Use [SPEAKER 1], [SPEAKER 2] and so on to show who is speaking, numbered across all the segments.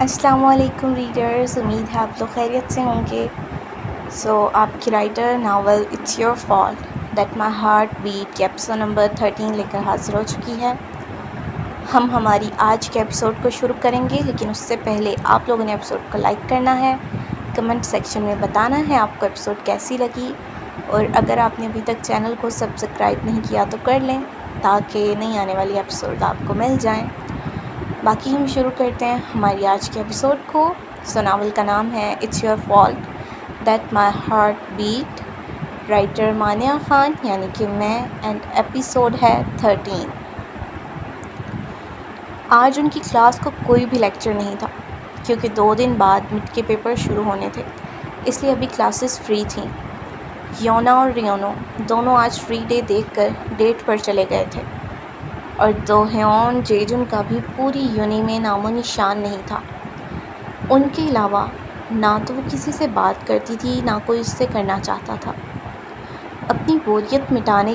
[SPEAKER 1] السلام علیکم ریڈرز، امید ہے آپ لوگ خیریت سے ہوں گے۔ آپ کی writer novel it's your fault that my heart beat کے ایپیسوڈ نمبر 13 لے کر حاضر ہو چکی ہے۔ ہم ہماری آج کے ایپیسوڈ کو شروع کریں گے، لیکن اس سے پہلے آپ لوگوں نے ایپیسوڈ کو لائک کرنا ہے، کمنٹ سیکشن میں بتانا ہے آپ کو ایپیسوڈ کیسی لگی، اور اگر آپ نے ابھی تک چینل کو سبسکرائب نہیں کیا تو کر لیں تاکہ نئی آنے والی ایپیسوڈ آپ کو مل جائیں۔ باقی ہم شروع کرتے ہیں ہماری آج کے ایپیسوڈ کو۔ ناول کا نام ہے it's your fault that my heart beat, writer Mania Khan یعنی کہ میں، اینڈ ایپیسوڈ ہے 13۔ آج ان کی کلاس کو کوئی بھی لیکچر نہیں تھا کیونکہ 2 دن بعد مڈ کے پیپر شروع ہونے تھے، اس لیے ابھی کلاسز فری تھیں۔ یونا اور ریونو دونوں آج فری ڈے دیکھ کر ڈیٹ پر چلے گئے تھے، اور دوہیون جیجن کا بھی پوری یونی میں نام و نشان نہیں تھا۔ ان کے علاوہ نہ تو وہ کسی سے بات کرتی تھی، نہ کوئی اس سے کرنا چاہتا تھا۔ اپنی بوریت مٹانے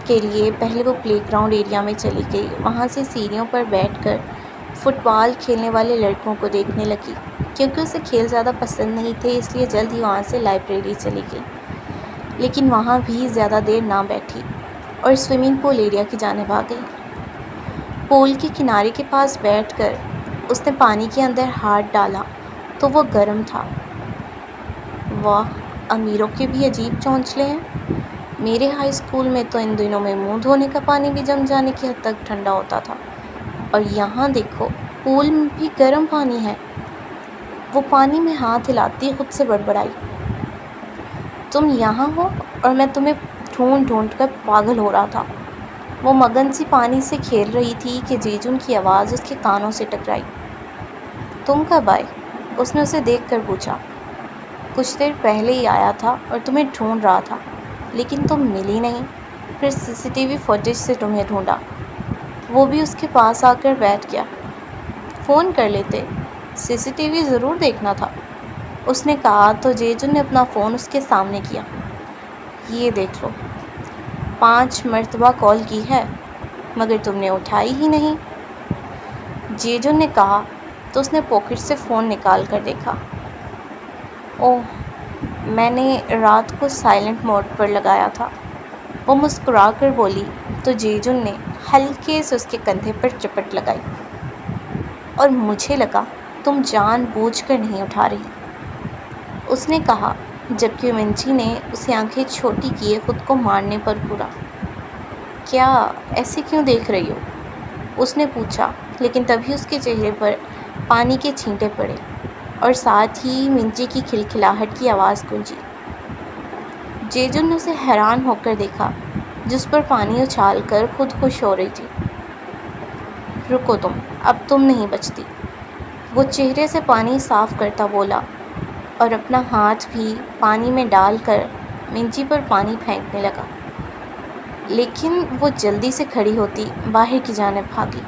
[SPEAKER 1] کے لیے پہلے وہ پلے گراؤنڈ ایریا میں چلی گئی، وہاں سے سیڑھیوں پر بیٹھ کر فٹ بال کھیلنے والے لڑکوں کو دیکھنے لگی۔ کیونکہ اسے کھیل زیادہ پسند نہیں تھے، اس لیے جلد ہی وہاں سے لائبریری چلی گئی، لیکن وہاں بھی زیادہ دیر نہ بیٹھی اور سوئمنگ پول ایریا کی جانب آ گئی۔ پول کے کنارے کے پاس بیٹھ کر اس نے پانی کے اندر ہاتھ ڈالا تو وہ گرم تھا۔ واہ، امیروں کے بھی عجیب چونچلے ہیں۔ میرے ہائی اسکول میں تو ان دنوں میں منہ دھونے کا پانی بھی جم جانے کی حد تک ٹھنڈا ہوتا تھا، اور یہاں دیکھو پول میں بھی گرم پانی ہے۔ وہ پانی میں ہاتھ ہلاتی خود سے بڑبڑائی، تم یہاں ہو اور میں تمہیں ڈھونڈ ڈھونڈ کر پاگل ہو رہا تھا۔ وہ مگن سی پانی سے کھیل رہی تھی کہ جیجن کی آواز اس کے کانوں سے ٹکرائی۔ تم کب آئے؟ اس نے اسے دیکھ کر پوچھا۔ کچھ دیر پہلے ہی آیا تھا اور تمہیں ڈھونڈ رہا تھا، لیکن تم ملی نہیں، پھر CCTV فوٹیج سے تمہیں ڈھونڈا۔ وہ بھی اس کے پاس آ کر بیٹھ گیا۔ فون کر لیتے، CCTV ضرور دیکھنا تھا، اس نے کہا تو جیجن نے اپنا فون اس کے سامنے کیا۔ یہ دیکھ لو، 5 مرتبہ کال کی ہے مگر تم نے اٹھائی ہی نہیں، جیجن نے کہا تو اس نے پاکٹ سے فون نکال کر دیکھا۔ اوہ، میں نے رات کو سائلنٹ موڈ پر لگایا تھا، وہ مسکرا کر بولی تو جیجن نے ہلکے سے اس کے کندھے پر چپٹ لگائی۔ اور مجھے لگا تم جان بوجھ کر نہیں اٹھا رہی، اس نے کہا، جبکہ منجی نے اسے آنکھیں چھوٹی کیے خود کو مارنے پر پورا۔ کیا ایسے کیوں دیکھ رہی ہو؟ اس نے پوچھا، لیکن تبھی اس کے چہرے پر پانی کے چھینٹے پڑے اور ساتھ ہی منجی کی کھلکھلاہٹ کی آواز گونجی۔ جیجن نے اسے حیران ہو کر دیکھا، جس پر پانی اچھال کر خود خوش ہو رہی تھی۔ رکو تم، اب تم نہیں بچتی، وہ چہرے سے پانی صاف کرتا بولا، اور اپنا ہاتھ بھی پانی میں ڈال کر منجی پر پانی پھینکنے لگا۔ لیکن وہ جلدی سے کھڑی ہوتی باہر کی جانب بھاگی۔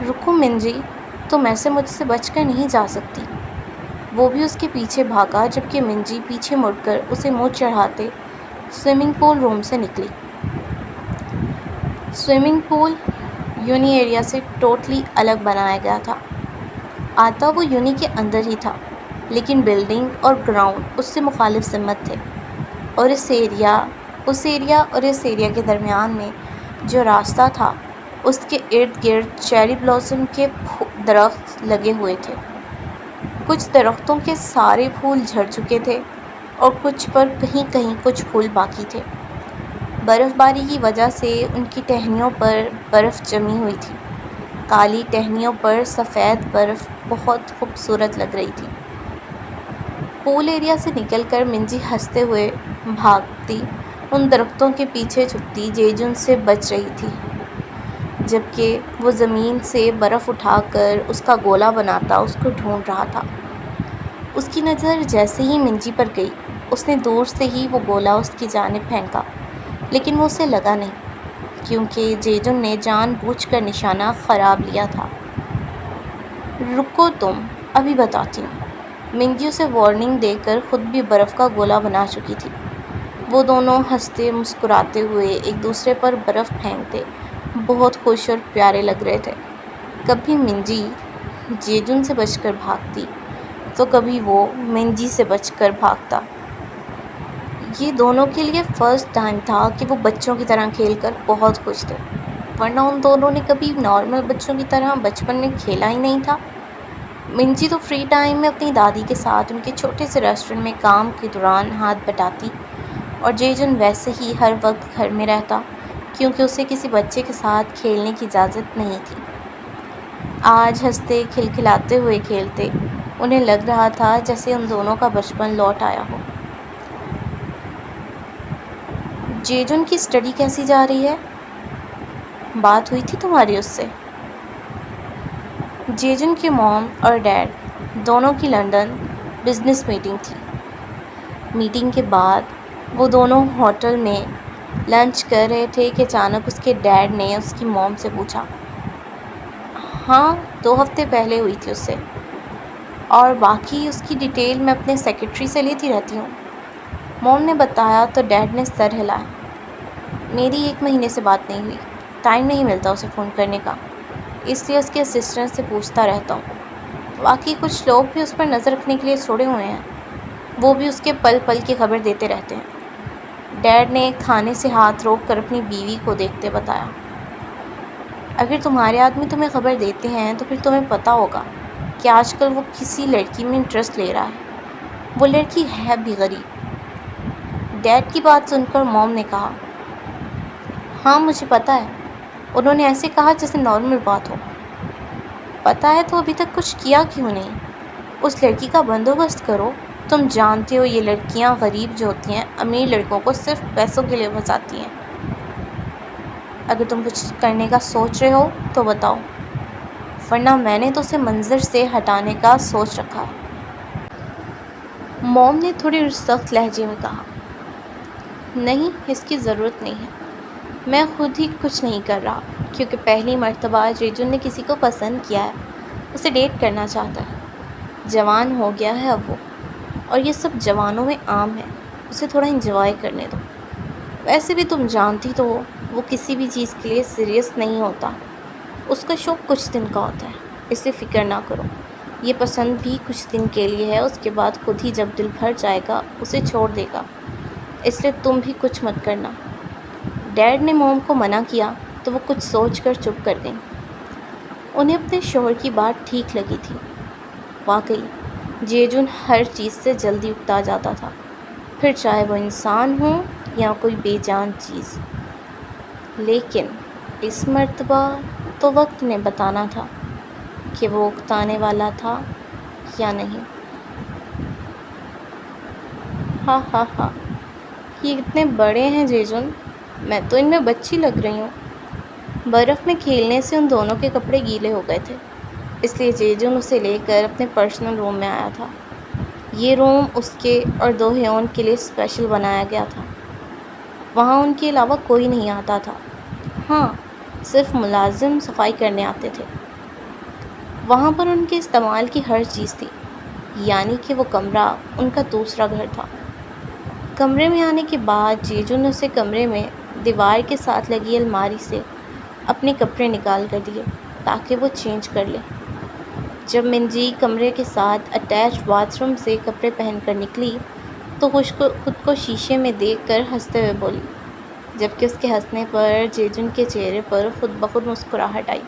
[SPEAKER 1] رکو منجی، تم ایسے مجھ سے بچ کر نہیں جا سکتی۔ وہ بھی اس کے پیچھے بھاگا، جبکہ منجی پیچھے مڑ کر اسے منہ چڑھاتے سوئمنگ پول روم سے نکلی۔ سوئمنگ پول یونی ایریا سے ٹوٹلی الگ بنایا گیا تھا۔ آتا وہ یونی کے اندر ہی تھا، لیکن بلڈنگ اور گراؤنڈ اس سے مخالف سمت تھے، اور اس ایریا کے درمیان میں جو راستہ تھا اس کے ارد گرد چیری بلاسم کے درخت لگے ہوئے تھے۔ کچھ درختوں کے سارے پھول جھڑ چکے تھے اور کچھ پر کہیں کہیں کچھ پھول باقی تھے۔ برف باری کی وجہ سے ان کی ٹہنیوں پر برف جمی ہوئی تھی، کالی ٹہنیوں پر سفید برف بہت خوبصورت لگ رہی تھی۔ پول ایریا سے نکل کر منجی ہنستے ہوئے بھاگتی ان درختوں کے پیچھے چھپتی جیجن سے بچ رہی تھی، جبکہ وہ زمین سے برف اٹھا کر اس کا گولا بناتا اس کو ڈھونڈ رہا تھا۔ اس کی نظر جیسے ہی منجی پر گئی، اس نے دور سے ہی وہ گولا اس کی جانب پھینکا، لیکن وہ اسے لگا نہیں، کیونکہ جیجن نے جان بوجھ کر نشانہ خراب لیا تھا۔ رکو تم، ابھی بتاتی ہوں۔ منجی اسے وارننگ دے کر خود بھی برف کا گولا بنا چکی تھی۔ وہ دونوں ہنستے مسکراتے ہوئے ایک دوسرے پر برف پھینکتے بہت خوش اور پیارے لگ رہے تھے۔ کبھی منجی جیجن سے بچ کر بھاگتی تو کبھی وہ منجی سے بچ کر بھاگتا۔ یہ دونوں کے لیے فرسٹ ٹائم تھا کہ وہ بچوں کی طرح کھیل کر بہت خوش تھے، ورنہ ان دونوں نے کبھی نارمل بچوں کی طرح بچپن میں کھیلا ہی نہیں تھا۔ منجی تو فری ٹائم میں اپنی دادی کے ساتھ ان کے چھوٹے سے ریسٹورنٹ میں کام کے دوران ہاتھ بٹاتی، اور جیجن ویسے ہی ہر وقت گھر میں رہتا کیونکہ اسے کسی بچے کے ساتھ کھیلنے کی اجازت نہیں تھی۔ آج ہنستے کھلکھلاتے ہوئے کھیلتے، انہیں لگ رہا تھا جیسے ان دونوں کا بچپن لوٹ آیا ہو۔ جیجن کی اسٹڈی کیسی جا رہی ہے؟ بات ہوئی تھی تمہاری اس سے؟ جیجن کے موم اور ڈیڈ دونوں کی لندن بزنس میٹنگ تھی۔ میٹنگ کے بعد وہ دونوں ہوٹل میں لنچ کر رہے تھے کہ اچانک اس کے ڈیڈ نے اس کی موم سے پوچھا۔ ہاں 2 ہفتے پہلے ہوئی تھی اس سے، اور باقی اس کی ڈیٹیل میں اپنے سیکرٹری سے لیتی رہتی ہوں، موم نے بتایا تو ڈیڈ نے سر ہلایا۔ میری 1 مہینے سے بات نہیں ہوئی، ٹائم نہیں ملتا اسے فون کرنے کا، اس لیے اس کے اسسٹنٹ سے پوچھتا رہتا ہوں۔ باقی کچھ لوگ بھی اس پر نظر رکھنے کے لیے چھوڑے ہوئے ہیں، وہ بھی اس کے پل پل کی خبر دیتے رہتے ہیں، ڈیڈ نے کھانے سے ہاتھ روک کر اپنی بیوی کو دیکھتے بتایا۔ اگر تمہارے آدمی تمہیں خبر دیتے ہیں تو پھر تمہیں پتہ ہوگا کہ آج کل وہ کسی لڑکی میں انٹرسٹ لے رہا ہے، وہ لڑکی ہے بھی غریب۔ ڈیڈ کی بات سن کر موم نے کہا، ہاں مجھے پتہ ہے، انہوں نے ایسے کہا جیسے نارمل بات ہو۔ پتہ ہے تو ابھی تک کچھ کیا کیوں نہیں؟ اس لڑکی کا بندوبست کرو، تم جانتے ہو یہ لڑکیاں غریب جو ہوتی ہیں امیر لڑکوں کو صرف پیسوں کے لیے پھنساتی ہیں۔ اگر تم کچھ کرنے کا سوچ رہے ہو تو بتاؤ، ورنہ میں نے تو اسے منظر سے ہٹانے کا سوچ رکھا ہے۔ موم نے تھوڑی سخت لہجے میں کہا، نہیں اس کی ضرورت نہیں ہے، میں خود ہی کچھ نہیں کر رہا، کیونکہ پہلی مرتبہ جیجن نے کسی کو پسند کیا ہے، اسے ڈیٹ کرنا چاہتا ہے، جوان ہو گیا ہے اب وہ، اور یہ سب جوانوں میں عام ہے، اسے تھوڑا انجوائے کرنے دو۔ ویسے بھی تم جانتی تو ہو وہ کسی بھی چیز کے لیے سیریس نہیں ہوتا، اس کا شوق کچھ دن کا ہوتا ہے، اس لیے فکر نہ کرو، یہ پسند بھی کچھ دن کے لیے ہے، اس کے بعد خود ہی جب دل بھر جائے گا اسے چھوڑ دے گا، اس لیے تم بھی کچھ مت کرنا۔ ڈیڈ نے موم کو منع کیا تو وہ کچھ سوچ کر چپ کر گئیں۔ انہیں اپنے شوہر کی بات ٹھیک لگی تھی، واقعی جیجن ہر چیز سے جلدی اکتا جاتا تھا، پھر چاہے وہ انسان ہو یا کوئی بے جان چیز، لیکن اس مرتبہ تو وقت نے بتانا تھا کہ وہ اکتانے والا تھا یا نہیں۔ ہاں ہاں ہاں، یہ کتنے بڑے ہیں جیجن، میں تو ان میں بچی لگ رہی ہوں۔ برف میں کھیلنے سے ان دونوں کے کپڑے گیلے ہو گئے تھے، اس لیے جیجن اسے لے کر اپنے پرسنل روم میں آیا تھا۔ یہ روم اس کے اور دو ہیون کے لیے اسپیشل بنایا گیا تھا، وہاں ان کے علاوہ کوئی نہیں آتا تھا، ہاں صرف ملازم صفائی کرنے آتے تھے۔ وہاں پر ان کے استعمال کی ہر چیز تھی، یعنی کہ وہ کمرہ ان کا دوسرا گھر تھا۔ کمرے میں آنے کے بعد جیجو نے اسے کمرے میں دیوار کے ساتھ لگی الماری سے اپنے کپڑے نکال کر دیے تاکہ وہ چینج کر لے۔ جب منجی کمرے کے ساتھ اٹیچ باتھ روم سے کپڑے پہن کر نکلی تو خود کو شیشے میں دیکھ کر ہنستے ہوئے بولی، جبکہ اس کے ہنسنے پر جیجن کے چہرے پر خود بخود مسکراہٹ آئی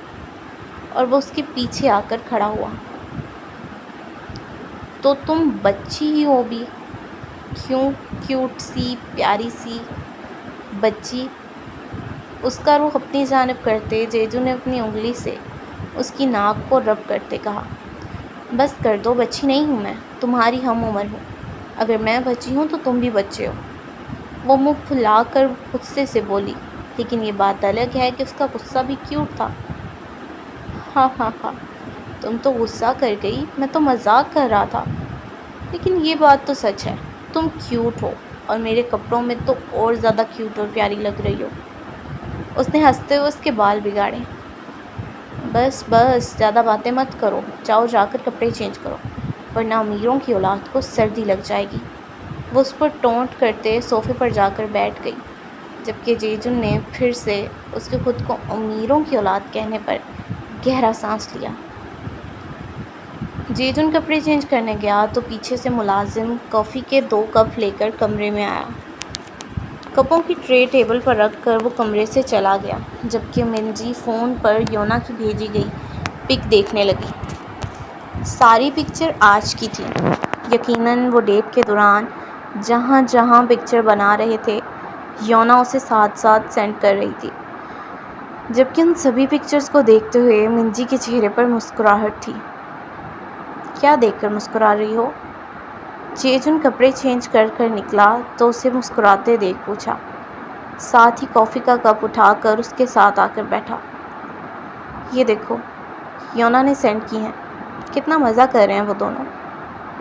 [SPEAKER 1] اور وہ اس کے پیچھے آ کر کھڑا ہوا۔ تو تم بچی ہی ہو بھی، کیوں کیوٹ سی پیاری سی بچی۔ اس کا رخ اپنی جانب کرتے جیجو نے اپنی انگلی سے اس کی ناک کو رب کرتے کہا، بس کر دو، بچی نہیں ہوں میں، تمہاری ہم عمر ہوں، اگر میں بچی ہوں تو تم بھی بچے ہو۔ وہ منہ پھلا کر غصے سے بولی، لیکن یہ بات الگ ہے کہ اس کا غصہ بھی کیوٹ تھا۔ ہاں ہاں ہاں، تم تو غصہ کر گئی، میں تو مذاق کر رہا تھا، لیکن یہ بات تو سچ ہے، تم کیوٹ ہو اور میرے کپڑوں میں تو اور زیادہ کیوٹ اور پیاری لگ رہی ہو۔ اس نے ہنستے ہوئے اس کے بال بگاڑے۔ بس بس زیادہ باتیں مت کرو، جاؤ جا کر کپڑے چینج کرو، ورنہ امیروں کی اولاد کو سردی لگ جائے گی۔ وہ اس پر ٹونٹ کرتے صوفے پر جا کر بیٹھ گئی، جبکہ جیجن نے پھر سے اس کے خود کو امیروں کی اولاد کہنے پر گہرا سانس لیا۔ جیجن کپڑے چینج کرنے گیا تو پیچھے سے ملازم کافی کے 2 کپ لے کر کمرے میں آیا۔ کپوں کی ٹرے ٹیبل پر رکھ کر وہ کمرے سے چلا گیا، جبکہ منجی فون پر یونا کی بھیجی گئی پک دیکھنے لگی۔ ساری پکچر آج کی تھی۔ یقیناً وہ ڈیٹ کے دوران جہاں جہاں پکچر بنا رہے تھے، یونا اسے ساتھ ساتھ سینڈ کر رہی تھی۔ جبکہ ان سبھی پکچرز کو دیکھتے ہوئے منجی کے چہرے پر مسکراہٹ تھی۔ کیا دیکھ کر مسکرا رہی ہو؟ جیجن کپڑے چینج کر کر نکلا تو اسے مسکراتے دیکھ پوچھا، ساتھ ہی کافی کا کپ اٹھا کر اس کے ساتھ آ کر بیٹھا۔ یہ دیکھو، یونا نے سینڈ کی ہیں، کتنا مزہ کر رہے ہیں وہ دونوں۔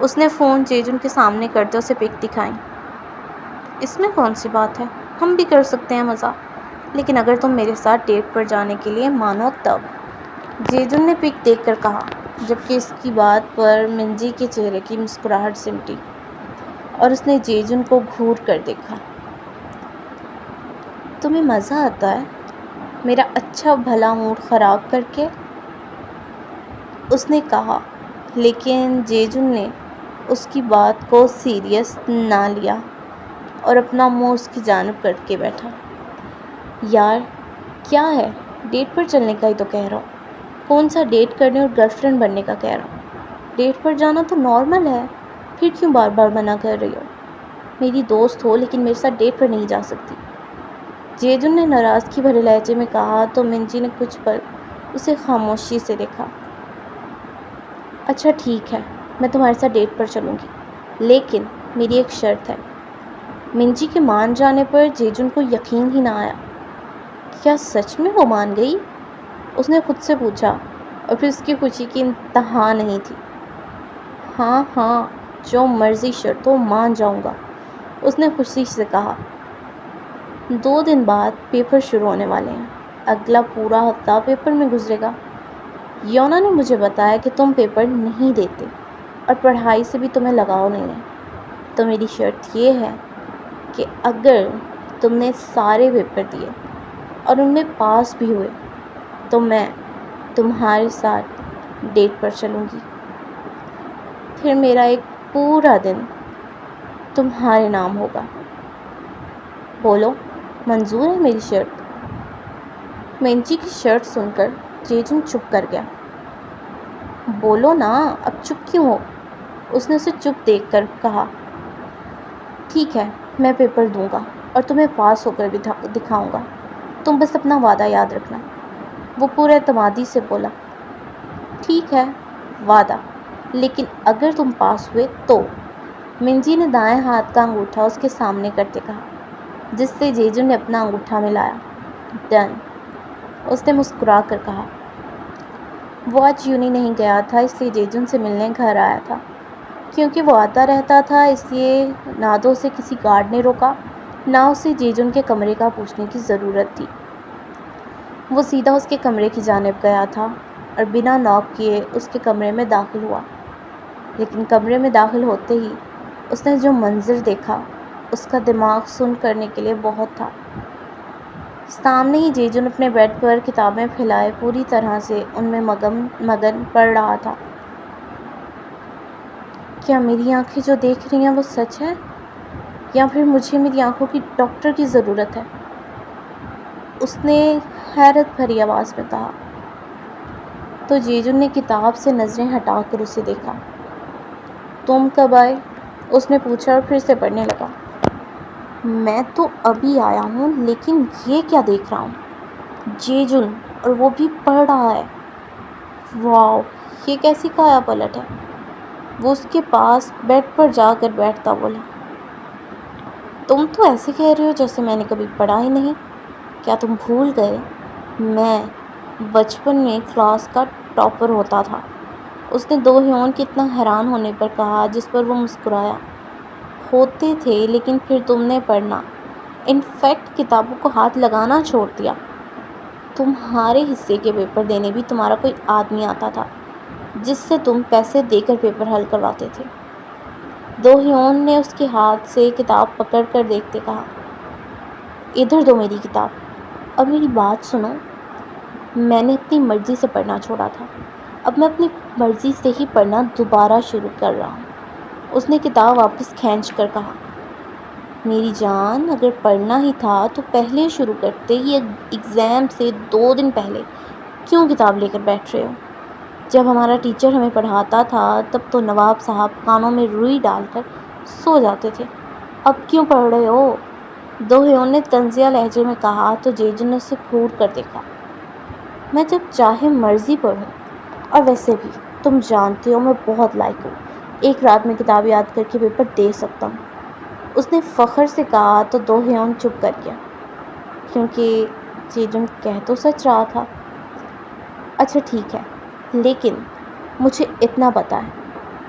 [SPEAKER 1] اس نے فون جیجن کے سامنے کرتے اسے پک دکھائیں۔ اس میں کون سی بات ہے، ہم بھی کر سکتے ہیں مزہ، لیکن اگر تم میرے ساتھ ڈیٹ پر جانے کے لیے مانو تب، جیجن نے پک دیکھ کر کہا، جبکہ اس کی بات پر منجی کے چہرے کی مسکراہٹ سمٹی اور اس نے جیجن کو گھور کر دیکھا۔ تمہیں مزہ آتا ہے میرا اچھا بھلا موڈ خراب کر کے؟ اس نے کہا، لیکن جیجن نے اس کی بات کو سیریس نہ لیا اور اپنا منہ اس کی جانب کر کے بیٹھا۔ یار کیا ہے، ڈیٹ پر چلنے کا ہی تو کہہ رہا ہوں، کون سا ڈیٹ کرنے اور گرل فرینڈ بننے کا کہہ رہا ہوں؟ ڈیٹ پر جانا تو نارمل ہے، پھر کیوں بار بار منع کر رہی ہو؟ میری دوست ہو لیکن میرے ساتھ ڈیٹ پر نہیں جا سکتی، جیجن نے ناراضگی بھرے لہجے میں کہا تو منجی نے کچھ پل اسے خاموشی سے دیکھا۔ اچھا ٹھیک ہے، میں تمہارے ساتھ ڈیٹ پر چلوں گی، لیکن میری ایک شرط ہے۔ منجی کے مان جانے پر جیجن کو یقین ہی نہ آیا۔ کیا سچ میں وہ مان گئی؟ اس نے خود سے پوچھا اور پھر اس کی خوشی کی انتہا نہیں تھی۔ ہاں ہاں، جو مرضی شرط ہو مان جاؤں گا، اس نے خوشی سے کہا۔ 2 دن بعد پیپر شروع ہونے والے ہیں، اگلا پورا ہفتہ پیپر میں گزرے گا۔ یونا نے مجھے بتایا کہ تم پیپر نہیں دیتے اور پڑھائی سے بھی تمہیں لگاؤ نہیں ہے، تو میری شرط یہ ہے کہ اگر تم نے سارے پیپر دیے اور ان میں پاس بھی ہوئے تو میں تمہارے ساتھ ڈیٹ پر چلوں گی، پھر میرا ایک پورا دن تمہارے نام ہوگا۔ بولو، منظور ہے میری شرط؟ منجی کی شرط سن کر جیجن چپ کر گیا۔ بولو نا، اب چپ کیوں ہو؟ اس نے اسے چپ دیکھ کر کہا۔ ٹھیک ہے، میں پیپر دوں گا اور تمہیں پاس ہو کر بھی دکھاؤں گا، تم بس اپنا وعدہ یاد رکھنا۔ وہ پورے اعتمادی سے بولا۔ ٹھیک ہے، وعدہ، لیکن اگر تم پاس ہوئے تو؟ منجی نے دائیں ہاتھ کا انگوٹھا اس کے سامنے کرتے کہا، جس سے جیجن نے اپنا انگوٹھا ملایا۔ ڈن، اس نے مسکرا کر کہا۔ وہ آج یونی نہیں گیا تھا، اس لیے جیجن سے ملنے گھر آیا تھا۔ کیونکہ وہ آتا رہتا تھا اس لیے نہ تو اسے کسی گارڈ نے روکا، نہ اسے جیجن کے کمرے کا پوچھنے کی ضرورت تھی۔ وہ سیدھا اس کے کمرے کی جانب گیا تھا اور بنا ناک کیے اس کے کمرے میں داخل ہوا۔ لیکن کمرے میں داخل ہوتے ہی اس نے جو منظر دیکھا اس کا دماغ سن کرنے کے لیے بہت تھا۔ سامنے ہی جیجن اپنے بیڈ پر کتابیں پھیلائے پوری طرح سے ان میں مگن پڑھ رہا تھا۔ کیا میری آنکھیں جو دیکھ رہی ہیں وہ سچ ہے، یا پھر مجھے میری آنکھوں کی ڈاکٹر کی ضرورت ہے؟ اس نے حیرت بھری آواز میں کہا۔ تو جیجن نے کتاب سے نظریں ہٹا کر اسے دیکھا۔ تم کب آئے؟ اس نے پوچھا اور پھر سے پڑھنے لگا۔ میں تو ابھی آیا ہوں، لیکن یہ کیا دیکھ رہا ہوں؟ جیجن، اور وہ بھی پڑھ رہا ہے۔ واو، یہ کیسی کایا پلٹ ہے؟ وہ اس کے پاس بیڈ پر جا کر بیٹھتا بولا۔ تم تو ایسے کہہ رہے ہو جیسے میں نے کبھی پڑھا ہی نہیں۔ کیا تم بھول گئے میں بچپن میں کلاس کا ٹاپر ہوتا تھا؟ اس نے دو ہیون کے اتنا حیران ہونے پر کہا، جس پر وہ مسکرایا۔ ہوتے تھے، لیکن پھر تم نے پڑھنا، انفیکٹ کتابوں کو ہاتھ لگانا چھوڑ دیا۔ تمہارے حصے کے پیپر دینے بھی تمہارا کوئی آدمی آتا تھا، جس سے تم پیسے دے کر پیپر حل کرواتے تھے۔ دو ہیون نے اس کے ہاتھ سے کتاب پکڑ کر دیکھتے کہا۔ ادھر دو میری کتاب۔ اب میری بات سنو، میں نے اپنی مرضی سے پڑھنا چھوڑا تھا، اب میں اپنی مرضی سے ہی پڑھنا دوبارہ شروع کر رہا ہوں۔ اس نے کتاب واپس کھینچ کر کہا، میری جان، اگر پڑھنا ہی تھا تو پہلے شروع کرتے، یہ ایگزام سے 2 دن پہلے کیوں کتاب لے کر بیٹھ رہے ہو؟ جب ہمارا ٹیچر ہمیں پڑھاتا تھا تب تو نواب صاحب کانوں میں روئی ڈال کر سو جاتے تھے، اب کیوں پڑھ رہے ہو؟ دوہیون نے طنزیہ لہجے میں کہا تو جیجن نے اسے گھور کر دیکھا۔ میں جب چاہے مرضی پڑھوں، اور ویسے بھی تم جانتے ہو میں بہت لائق ہوں، ایک رات میں کتاب یاد کر کے پیپر دے سکتا ہوں، اس نے فخر سے کہا تو دوہیون چپ کر گیا، کیونکہ جیجن کہہ تو سچ رہا تھا۔ اچھا ٹھیک ہے، لیکن مجھے اتنا پتہ ہے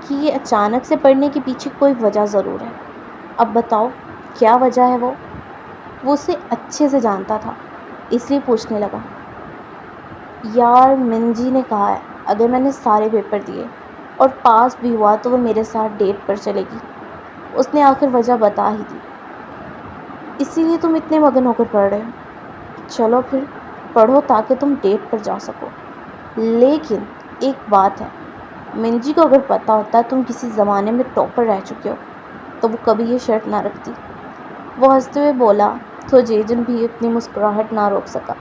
[SPEAKER 1] کہ یہ اچانک سے پڑھنے کے پیچھے کوئی وجہ ضرور ہے، اب بتاؤ کیا وجہ ہے؟ وہ اسے اچھے سے جانتا تھا، اس لیے پوچھنے لگا، یار منجی نے کہا ہے اگر میں نے سارے پیپر دیے اور پاس بھی ہوا تو وہ میرے ساتھ ڈیٹ پر چلے گی۔ اس نے آخر وجہ بتا ہی دی، اسی لیے تم اتنے مگن ہو کر پڑھ رہے ہو۔ چلو پھر پڑھو تاکہ تم ڈیٹ پر جا سکو، لیکن ایک بات ہے، منجی کو اگر پتہ ہوتا تم کسی زمانے میں ٹاپر رہ چکے ہو تو وہ کبھی یہ شرط نہ رکھتی۔ وہ ہنستے ہوئے بولا تو جیجن بھی اپنی مسکراہٹ نہ روک سکا۔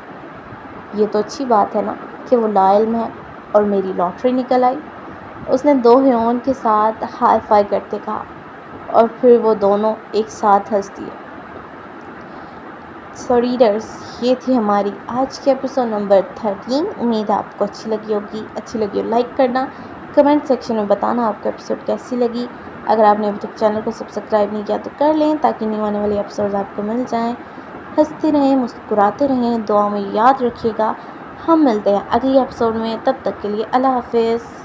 [SPEAKER 1] یہ تو اچھی بات ہے نا کہ وہ لا علم ہے اور میری لاٹری نکل آئی، اس نے دوہیون کے ساتھ ہائی فائی کرتے کہا، اور پھر وہ دونوں ایک ساتھ ہنس دیے۔ سو ریڈرز، یہ تھی ہماری آج کے ایپیسوڈ نمبر 13۔ امید ہے آپ کو اچھی لگی ہو لائک کرنا، کمنٹ سیکشن میں بتانا آپ کو ایپیسوڈ کیسی لگی۔ اگر آپ نے ابھی تک چینل کو سبسکرائب نہیں کیا تو کر لیں تاکہ نیو آنے والے ایپیسوڈز آپ کو مل جائیں۔ ہنستے رہیں، مسکراتے رہیں، دعا میں یاد رکھیے گا۔ ہم ملتے ہیں اگلی ایپیسوڈ میں، تب تک کے لیے اللہ حافظ۔